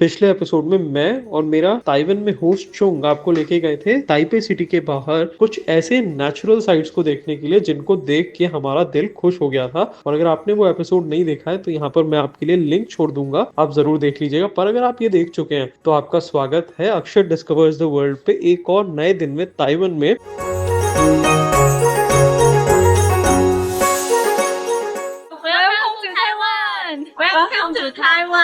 पिछले एपिसोड में मैं और मेरा ताइवान में होस्ट चोंग आपको लेके गए थे ताइपे सिटी के बाहर कुछ ऐसे नेचुरल साइट्स को देखने के लिए जिनको देख के हमारा दिल खुश हो गया था। और अगर आपने वो एपिसोड नहीं देखा है तो यहाँ पर मैं आपके लिए लिंक छोड़ दूंगा, आप जरूर देख लीजिएगा। पर अगर आप ये देख चुके हैं तो आपका स्वागत है अक्षर डिस्कवर्स द वर्ल्ड पे एक और नए दिन में ताइवान में। Welcome to Taiwan! Welcome to Taiwan!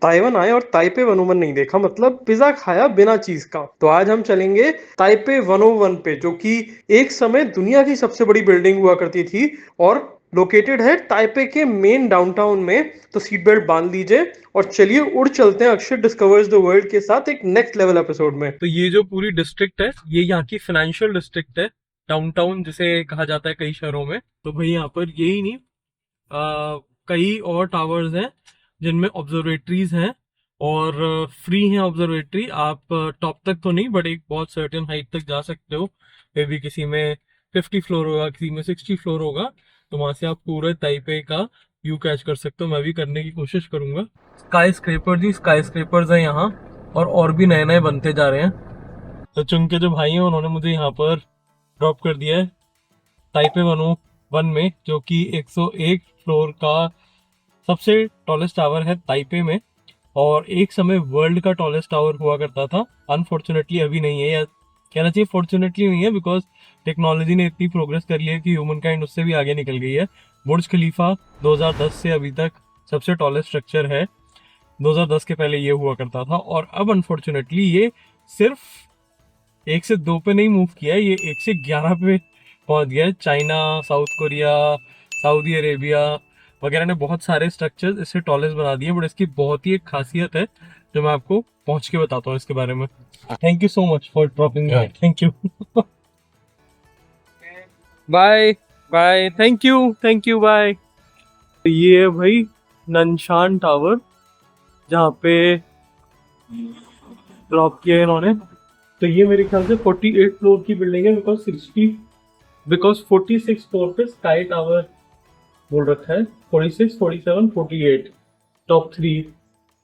Taiwan आए और ताइपे 101 नहीं देखा, मतलब पिज्जा खाया बिना चीज का। तो आज हम चलेंगे ताइपे 101 पे, जो कि एक समय दुनिया की सबसे बड़ी बिल्डिंग हुआ करती थी और लोकेटेड है ताइपे के मेन डाउनटाउन में। तो सीट बेल्ट बांध लीजिए और चलिए उड़ चलते हैं अक्षर डिस्कवर्स द वर्ल्ड के साथ एक नेक्स्ट लेवल एपिसोड में। तो ये जो पूरी डिस्ट्रिक्ट है ये यहाँ की फाइनेंशियल डिस्ट्रिक्ट है, डाउनटाउन जिसे कहा जाता है कई शहरों में। तो भाई यहाँ पर यही नहीं कई और टावर्स हैं जिनमें ऑब्जर्वेटरीज हैं और फ्री हैं ऑब्जर्वेटरी। आप टॉप तक तो नहीं बट एक बहुत सर्टेन हाइट तक जा सकते हो। मे भी किसी में 50 फ्लोर होगा, किसी में 60 फ्लोर होगा, तो वहां से आप पूरे ताइपे का व्यू कैच कर सकते हो। मैं भी करने की कोशिश करूंगा। स्काई स्क्रेपर्स ही स्काई स्क्रेपर्स हैं यहाँ और भी नए नए बनते जा रहे हैं। तो चुन के जो भाई हैं उन्होंने मुझे यहाँ पर ड्रॉप कर दिया है ताइपे 101 में, जो कि 101 फ्लोर का सबसे टॉलेस्ट टावर है ताइपे में और एक समय वर्ल्ड का टॉलेस्ट टावर हुआ करता था। अनफॉर्चुनेटली अभी नहीं है, या कहना चाहिए फॉर्चुनेटली नहीं है, बिकॉज टेक्नोलॉजी ने इतनी प्रोग्रेस कर ली है कि ह्यूमन काइंड उससे भी आगे निकल गई है। बुर्ज खलीफा 2010 से अभी तक सबसे टॉलेस्ट स्ट्रक्चर है। 2010 के पहले ये हुआ करता था और अब अनफॉर्चुनेटली ये सिर्फ 1 से 2 पे नहीं मूव किया है, ये 1 से 11 पे पहुंच गया है। China, south Korea, Saudi Arabia वगैरह ने बहुत सारे स्ट्रक्चर्स इससे टॉलेस्ट बना दिए, बट इसकी बहुत ही एक खासियत है जो मैं आपको पहुंच के बताता हूँ इसके बारे में। Thank you so much for dropping me, thank you. Bye bye, thank you bye. ये है भाई ननशान टावर जहाँ पे ड्रॉप किया है इन्होंने। तो ये मेरे ख्याल से 48 फ्लोर की बिल्डिंग है, बिकॉज 46 फ्लोर पे स्काई टावर बोल रखा है। 46, 47, 48 टॉप 3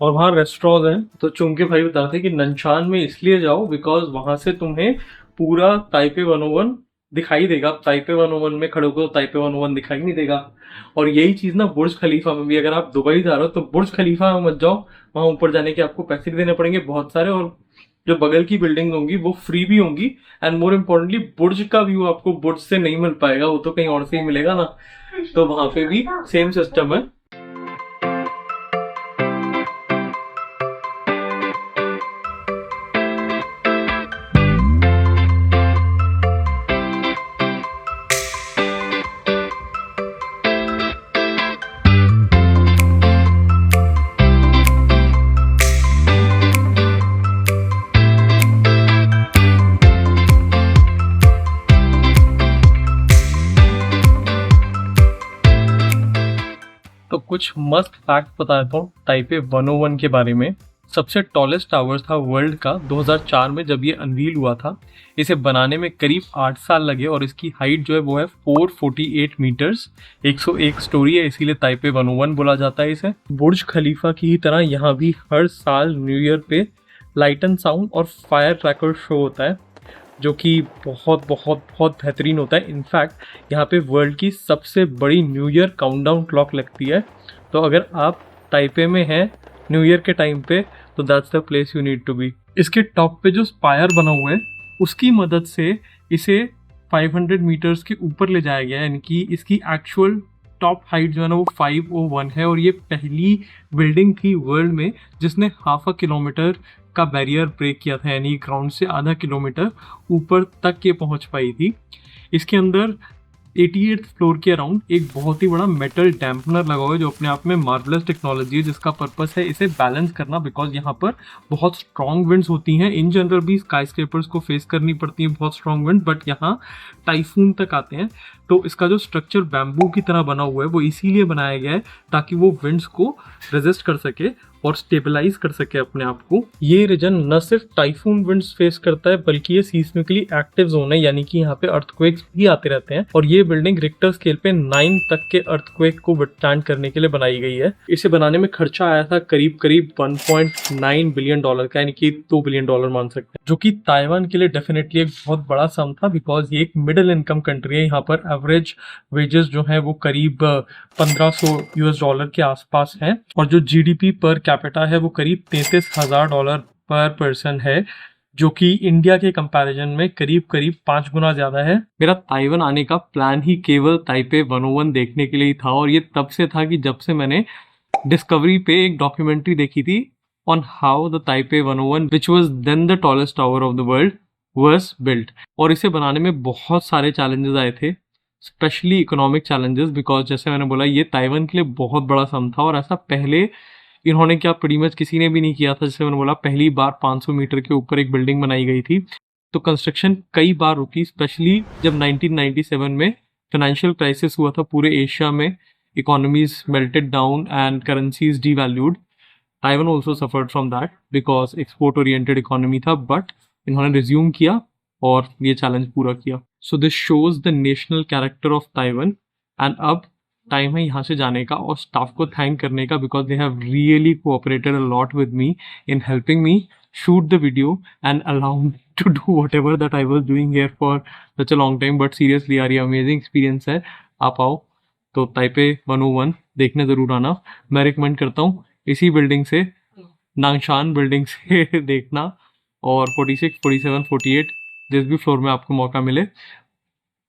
और वहाँ रेस्टोरेंट हैं। तो चुंके भाई बताते हैं कि ननशान में इसलिए जाओ बिकॉज वहां से तुम्हें पूरा ताइपे 101 दिखाई देगा। आप ताइपे 101 में खड़े होकर ताइपे 101 दिखाई नहीं देगा। और यही चीज ना बुर्ज खलीफा में भी, अगर आप दुबई जा रहे हो तो बुर्ज खलीफा में मत जाओ, वहां ऊपर जाने के आपको पैसे भी देने पड़ेंगे बहुत सारे, और जो बगल की बिल्डिंग होंगी वो फ्री भी होंगी। एंड मोर इम्पोर्टेंटली बुर्ज का व्यू आपको बुर्ज से नहीं मिल पाएगा, वो तो कहीं और से ही मिलेगा ना। तो वहां पे भी सेम सिस्टम है। तो कुछ मस्त फैक्ट बताता हूँ ताइपे 101 के बारे में। सबसे टॉलेस्ट टावर था वर्ल्ड का 2004 में जब ये अनवील हुआ था। इसे बनाने में करीब 8 साल लगे और इसकी हाइट जो है वो है 448 मीटर्स। 101 स्टोरी है, इसीलिए ताइपे 101 बोला जाता है इसे। बुर्ज खलीफा की ही तरह यहाँ भी हर साल न्यू ईयर पे लाइट एंड साउंड और फायर क्रैकर शो होता है, जो कि बहुत बहुत बहुत बेहतरीन होता है। इनफैक्ट यहाँ पे वर्ल्ड की सबसे बड़ी न्यू ईयर काउंटडाउन क्लॉक लगती है। तो अगर आप ताइपे में हैं न्यू ईयर के टाइम पे तो that's the place you need to be. इसके टॉप पे जो स्पायर बना हुआ है उसकी मदद से इसे 500 मीटर्स के ऊपर ले जाया गया है, यानी कि इसकी एक्चुअल टॉप हाइट जो है ना वो 501 है। और ये पहली बिल्डिंग थी वर्ल्ड में जिसने ½ किलोमीटर का बैरियर ब्रेक किया था, यानी ग्राउंड से ½ किलोमीटर ऊपर तक ये पहुंच पाई थी। इसके अंदर 88th फ्लोर के अराउंड एक बहुत ही बड़ा मेटल डैम्पनर लगा हुआ है, जो अपने आप में मार्वलस टेक्नोलॉजी है, जिसका पर्पस है इसे बैलेंस करना। बिकॉज यहाँ पर बहुत स्ट्रॉन्ग विंड्स होती हैं। इन जनरल भी स्काई स्क्रेपर्स को फेस करनी पड़ती हैं बहुत स्ट्रॉन्ग विंड, बट यहाँ टाइफून तक आते हैं। तो इसका जो स्ट्रक्चर बैम्बू की तरह बना हुआ है वो इसीलिए बनाया गया है ताकि वो विंड्स को रेजिस्ट कर सके और स्टेबलाइज कर सके अपने आप को। ये रीजन न सिर्फ टाइफून विंड्स फेस करता है बल्कि ये सीस्मिकली एक्टिव जोन है, यानी कि यहाँ पे अर्थक्वेक्स भी आते रहते हैं। और ये बिल्डिंग रिक्टर स्केल पे 9 तक के अर्थक्वेक को विथस्टैंड करने के लिए बनाई गई है। इसे बनाने में खर्चा आया था करीब करीब 1.9 बिलियन डॉलर का, यानी कि 2 बिलियन डॉलर मान सकते हैं, जो कि ताइवान के लिए डेफिनेटली एक बहुत बड़ा सम था, बिकॉज ये एक मिडिल इनकम कंट्री है। यहाँ पर एवरेज वेजेस जो है वो करीब 1500 यूएस डॉलर के आसपास है, और जो जीडीपी पर कैपिटा है वो करीब 33,000 डॉलर पर पर्सन है, जो कि इंडिया के कंपैरिजन में करीब करीब 5 गुना ज्यादा है। मेरा ताइवान आने का प्लान ही केवल ताइपे 101 देखने के लिए ही था, और ये तब से था कि जब से मैंने डिस्कवरी पे एक डॉक्यूमेंट्री देखी थी on how the Taipei 101 which was then the tallest tower of the world was built. और इसे बनाने में बहुत सारे चैलेंजेस आए थे, स्पेशली इकोनॉमिक चैलेंजेस, बिकॉज जैसे मैंने बोला ये ताइवान के लिए बहुत बड़ा सम था, और ऐसा पहले इन्होंने क्या प्रीटी मच किसी ने भी नहीं किया था। जैसे मैंने बोला पहली बार 500 मीटर के ऊपर एक बिल्डिंग बनाई गई थी, तो कंस्ट्रक्शन कई बार रुकी, स्पेशली जब 1997 में फाइनेंशियल क्राइसिस हुआ था पूरे एशिया में, economies melted down and currencies devalued. Taiwan also suffered from that because export oriented economy था, बट इन्होंने रिज्यूम किया और ये चैलेंज पूरा किया। So this shows the national character of Taiwan. And अब टाइम है यहाँ से जाने का और स्टाफ को थैंक करने का, because they have really cooperated a lot with me in helping me shoot the video and allow me to do whatever that I was doing here for such a long time. But seriously यार ये amazing experience है। आप आओ तो Taipei 101 देखने ज़रूर आना। मैं रिकमेंड करता हूँ इसी बिल्डिंग से, नांगशान बिल्डिंग से देखना, और 46, 47, 48 जिस भी फ्लोर में आपको मौका मिले।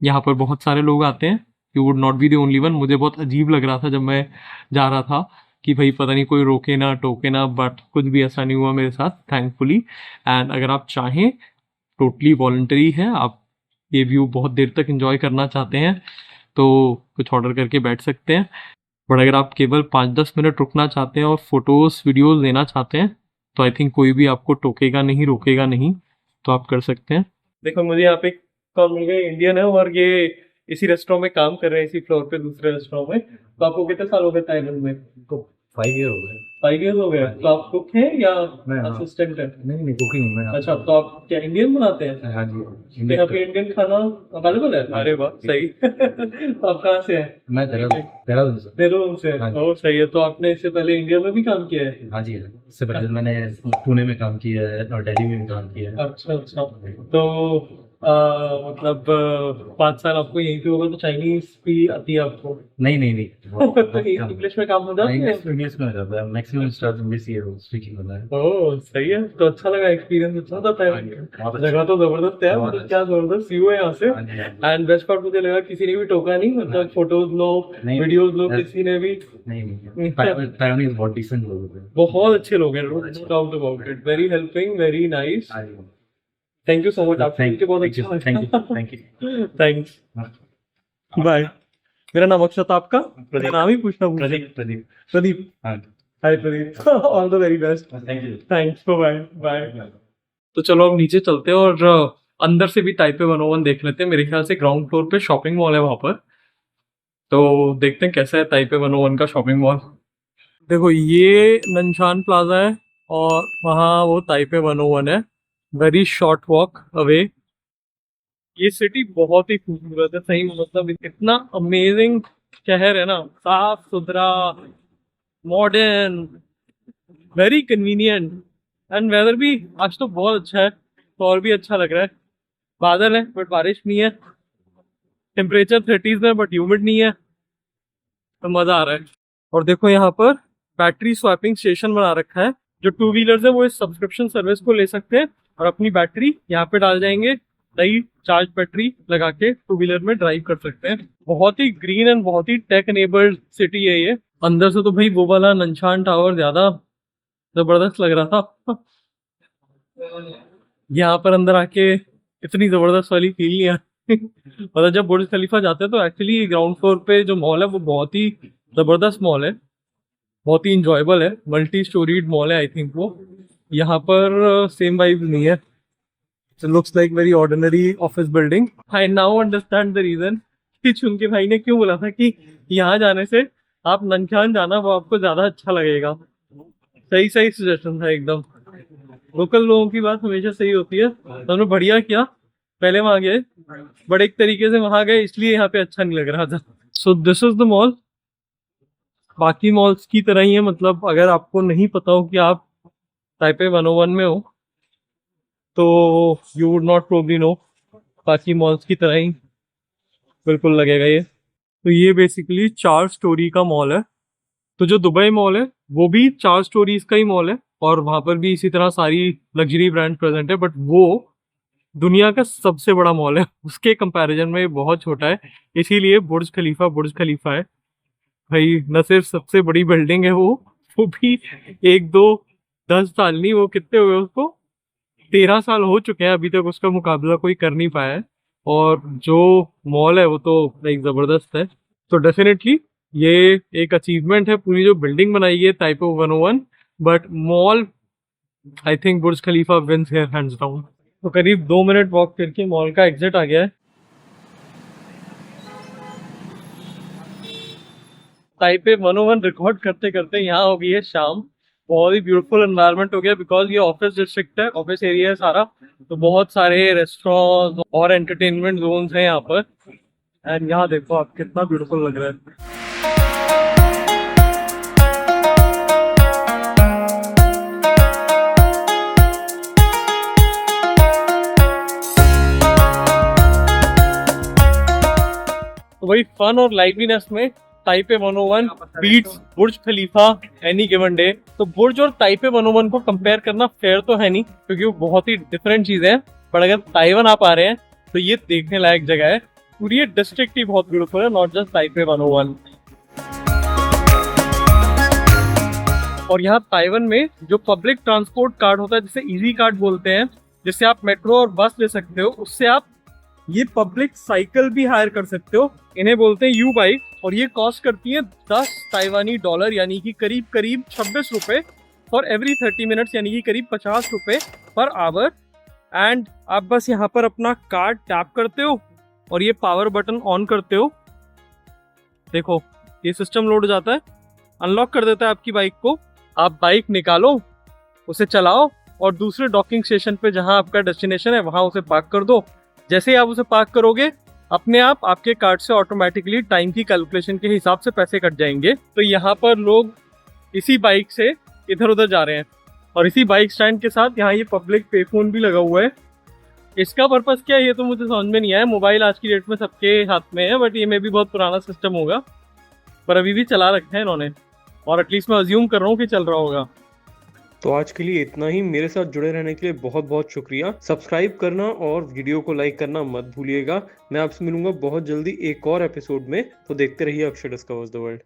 यहाँ पर बहुत सारे लोग आते हैं, you would not be the only one. मुझे बहुत अजीब लग रहा था जब मैं जा रहा था कि भाई पता नहीं कोई रोके ना टोके ना, बट कुछ भी ऐसा नहीं हुआ मेरे साथ थैंकफुली। एंड अगर आप चाहें टोटली वॉलंटरी है, आप ये व्यू बहुत देर तक एंजॉय करना चाहते हैं तो कुछ ऑर्डर करके बैठ सकते हैं। बट अगर आप केवल 5-10 मिनट रुकना चाहते हैं और फोटोज़ वीडियोज़ लेना चाहते हैं तो आई थिंक कोई भी आपको टोकेगा नहीं, रोकेगा नहीं, तो आप कर सकते हैं। देखो मुझे यहाँ पे कॉल मिल गया, इंडियन है और ये इसी रेस्टोरेंट में काम कर रहे हैं, इसी फ्लोर पे दूसरे रेस्टोरेंट में। तो आपको कितने साल हो गए ताइवान में? तो 5 ईयर हो गए। 5 ईयर हो गए। तो आप कुक हैं या मैं असिस्टेंट हैं? नहीं कुकिंग में। अच्छा, तो आप क्या इंडियन बनाते हैं? हाँ जी, तो यहाँ पे इंडियन खाना अवेलेबल है? अरे वाह, सही। तो आप कहाँ से हैं? मैं देहरादून से। देहरादून से। हाँ जी। ओह सही है। तो आपने इससे पहले इंडिया में भी काम किया है? हाँ जी, इससे पहले मैंने पुणे में काम किया है और दिल्ली में भी काम किया है। अच्छा अच्छा। तो मतलब 5 साल आपको यहीं पे होगा, तो चाइनीज भी आती है आपको? नहीं तो इंग्लिश में काम हो जाता है? इंग्लिश में हो जाता है, maximum start English he speaking होता है। ओह सही है। तो अच्छा लगा, एक्सपीरियंस अच्छा था ताइवान का। जगह तो जबरदस्त है, मतलब क्या जबरदस्त व्यू है यहाँ से। एंड बेस्ट पार्ट मुझे लगा किसी ने भी टोका नहीं, मतलब फोटोज लो वीडियोज लो, किसी ने भी नहीं ताइवानीज बहुत डिसेंट लोग हैं, बहुत अच्छे लोग हैं, no doubt about it. Very helping, very nice. Thank you so much. आप बहुत अच्छा। Thank you. Thanks, bye. मेरा नाम अक्षत, आपका नाम ही पूछना भूल। Pradeep. Hi Pradeep, all the very best. Thank you. Thanks, bye bye. तो चलो अब नीचे चलते हैं और अंदर से भी ताइपे 101 देख लेते हैं। मेरे ख्याल से ग्राउंड फ्लोर पे शॉपिंग मॉल है वहां पर, तो देखते हैं कैसा है ताइपे 101 का शॉपिंग मॉल। देखो ये नंशान प्लाजा है और वहाँ वो ताइपे 101 है, वेरी शॉर्ट वॉक अवे। ये सिटी बहुत ही खूबसूरत है, सही में, मतलब इतना अमेजिंग शहर है ना, साफ सुथरा, modern, very convenient. And weather भी आज तो बहुत अच्छा है, तो और भी अच्छा लग रहा है। बादल है बट बारिश नहीं है, टेम्परेचर 30s में बट ह्यूमिड नहीं है, तो मजा आ रहा है। और देखो यहाँ पर बैटरी स्वैपिंग स्टेशन बना रखा है, जो 2 व्हीलर्स है वो इस सब्सक्रिप्शन सर्विस को ले सकते हैं और अपनी बैटरी यहाँ पे डाल जाएंगे, नई चार्ज बैटरी लगा के 2 व्हीलर में ड्राइव कर सकते हैं। बहुत ही ग्रीन एंड बहुत ही टेक एनेबल्ड सिटी है ये। अंदर से तो भाई वो वाला नंशान टावर ज्यादा जबरदस्त लग रहा था। यहाँ पर अंदर आके इतनी जबरदस्त वाली फील नहीं आती। मतलब जब बुर्ज खलीफा जाते हैं तो एक्चुअली ग्राउंड फ्लोर पे जो मॉल है वो बहुत ही जबरदस्त मॉल है, बहुत ही इंजॉयबल है, मल्टी स्टोरीड मॉल है आई थिंक वो। यहाँ पर सेम वाइब नहीं है, it looks like very ordinary office building. I now understand the reason कि चुनके भाई ने क्यों बोला था कि यहाँ जाने से आप नंशान जाना, वो आपको ज्यादा अच्छा लगेगा। सही सही सजेशन था एकदम। लोकल लोगों की बात हमेशा सही होती है। तो हमने बढ़िया किया, पहले वहां गए, बट एक तरीके से वहां गए इसलिए यहाँ पे अच्छा नहीं लग रहा था। So this is the mall. बाकी मॉल्स की तरह ही है, मतलब अगर आपको नहीं पता हो कि आप ताइपे 101 में हो तो you would not probably know. बाकी मॉल्स की तरह ही बिल्कुल लगेगा ये। तो ये बेसिकली 4 स्टोरी का मॉल है। तो जो दुबई मॉल है वो भी 4 स्टोरीज का ही मॉल है और वहां पर भी इसी तरह सारी लग्जरी ब्रांड प्रेजेंट है, बट वो दुनिया का सबसे बड़ा मॉल है, उसके कंपैरिजन में ये बहुत छोटा है। इसीलिए बुर्ज खलीफा है भाई। न सिर्फ सबसे बड़ी बिल्डिंग है वो भी 1 2 10 साल नहीं, वो कितने हुए उसको 13 साल हो चुके हैं, अभी तक उसका मुकाबला कोई कर नहीं पाया है। और जो मॉल है वो तो लाइक जबरदस्त है। तो डेफिनेटली ये एक अचीवमेंट है, पूरी जो बिल्डिंग बनाई है Taipei 101, but mall I think Burj Khalifa wins here hands down. तो करीब 2 मिनट वॉक करके मॉल का एग्जिट आ गया है। ताइपे 101 रिकॉर्ड करते करते यहाँ हो गई है शाम। बहुत ही ब्यूटीफुल एनवायरनमेंट हो गया बिकॉज ये ऑफिस डिस्ट्रिक्ट है, ऑफिस एरिया है सारा। तो बहुत सारे रेस्टोरेंट और एंटरटेनमेंट जोन्स हैं यहाँ पर। एंड यहाँ देखो आप कितना ब्यूटीफुल लग रहा है। तो वही फन और लाइवलीनेस में ताइपे 101 बीट्स बुर्ज खलीफा एनी गिवन डे। तो बुर्ज और ताइपे 101 को कंपेयर करना फेयर तो है नहीं, क्योंकि वो बहुत ही डिफरेंट चीजें हैं। पर अगर ताइवान आप आ रहे हैं तो ये देखने लायक जगह है। पूरी ये डिस्ट्रिक्ट ही बहुत ब्यूटीफुल है, नॉट जस्ट ताइपे 101। और यहाँ ताइवान में जो पब्लिक ट्रांसपोर्ट कार्ड होता है, जिसे इजी कार्ड बोलते हैं, जिससे आप मेट्रो और बस ले सकते हो, उससे आप ये पब्लिक साइकिल भी हायर कर सकते हो। इन्हें बोलते हैं यू बाइक, और ये कॉस्ट करती है 10 ताइवानी डॉलर, यानी कि करीब करीब 26 रुपए फॉर एवरी 30 मिनट्स, यानी कि करीब 50 रुपए पर आवर। एंड आप बस यहाँ पर अपना कार्ड टैप करते हो और ये पावर बटन ऑन करते हो। देखो ये सिस्टम लोड हो जाता है, अनलॉक कर देता है आपकी बाइक को। आप बाइक निकालो, उसे चलाओ और दूसरे डॉकिंग स्टेशन पे जहाँ आपका डेस्टिनेशन है वहाँ उसे पार्क कर दो। जैसे ही आप उसे पार्क करोगे, अपने आप आपके कार्ड से ऑटोमेटिकली टाइम की कैलकुलेशन के हिसाब से पैसे कट जाएंगे। तो यहाँ पर लोग इसी बाइक से इधर उधर जा रहे हैं, और इसी बाइक स्टैंड के साथ यहाँ ये पब्लिक पे फोन भी लगा हुआ है। इसका पर्पस क्या है ये तो मुझे समझ में नहीं आया। मोबाइल आज की डेट में सबके हाथ में है, बट ये में भी बहुत पुराना सिस्टम होगा, पर अभी भी चला रखा है इन्होंने, और एटलीस्ट मैं अज्यूम कर रहा हूँ कि चल रहा होगा। तो आज के लिए इतना ही। मेरे साथ जुड़े रहने के लिए बहुत बहुत शुक्रिया। सब्सक्राइब करना और वीडियो को लाइक करना मत भूलिएगा। मैं आपसे मिलूंगा बहुत जल्दी एक और एपिसोड में। तो देखते रहिए अक्षय डिस्कवर्स द वर्ल्ड।